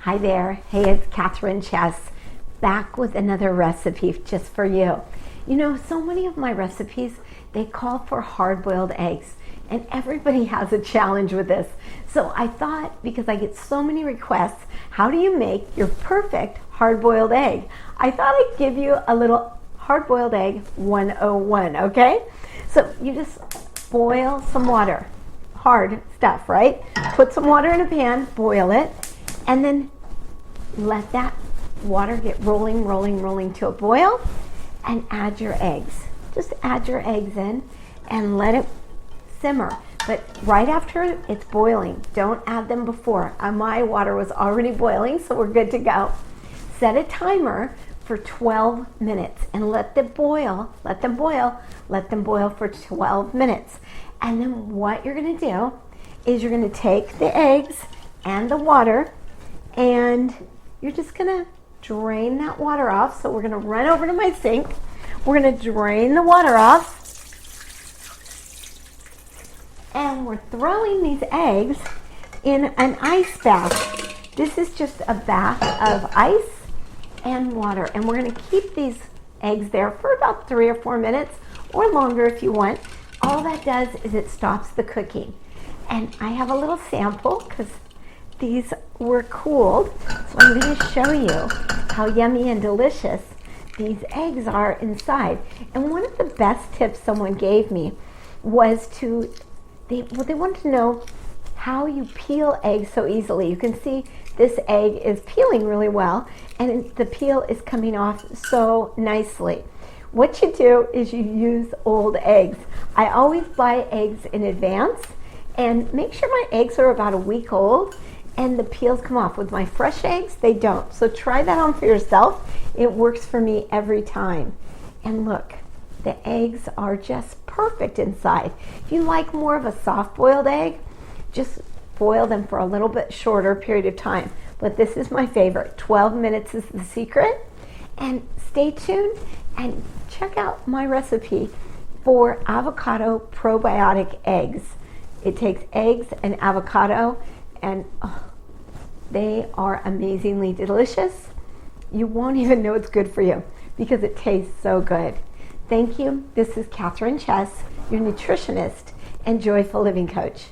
Hi there. Hey, it's Catherine Chess, back with another recipe just for you. You know, so many of my recipes, they call for hard-boiled eggs, and everybody has a challenge with this. So I thought, because I get so many requests, how do you make your perfect hard-boiled egg? I thought I'd give you a little hard-boiled egg 101, okay? So you just boil some water, hard stuff, right? Put some water in a pan, boil it, and then let that water get rolling to a boil, and add your eggs. Just add your eggs in and let it simmer. But right after it's boiling, don't add them before. My water was already boiling, so we're good to go. Set a timer for 12 minutes and let them boil for 12 minutes. And then what you're gonna do is you're gonna take the eggs and the water, and you're just gonna drain that water off. So we're gonna run over to my sink. We're gonna drain the water off. And we're throwing these eggs in an ice bath. This is just a bath of ice and water. And we're gonna keep these eggs there for about 3 or 4 minutes, or longer if you want. All that does is it stops the cooking. And I have a little sample because these were cooled, so I'm going to show you how yummy and delicious these eggs are inside. And one of the best tips someone gave me was they wanted to know how you peel eggs so easily. You can see this egg is peeling really well, and the peel is coming off so nicely. What you do is you use old eggs. I always buy eggs in advance and make sure my eggs are about a week old and the peels come off. With my fresh eggs, they don't. So try that on for yourself. It works for me every time. And look, the eggs are just perfect inside. If you like more of a soft-boiled egg, just boil them for a little bit shorter period of time. But this is my favorite. 12 minutes is the secret. And stay tuned and check out my recipe for avocado probiotic eggs. It takes eggs and avocado, and they are amazingly delicious. You won't even know it's good for you because it tastes so good. Thank you. This is Catherine Chess, your nutritionist and joyful living coach.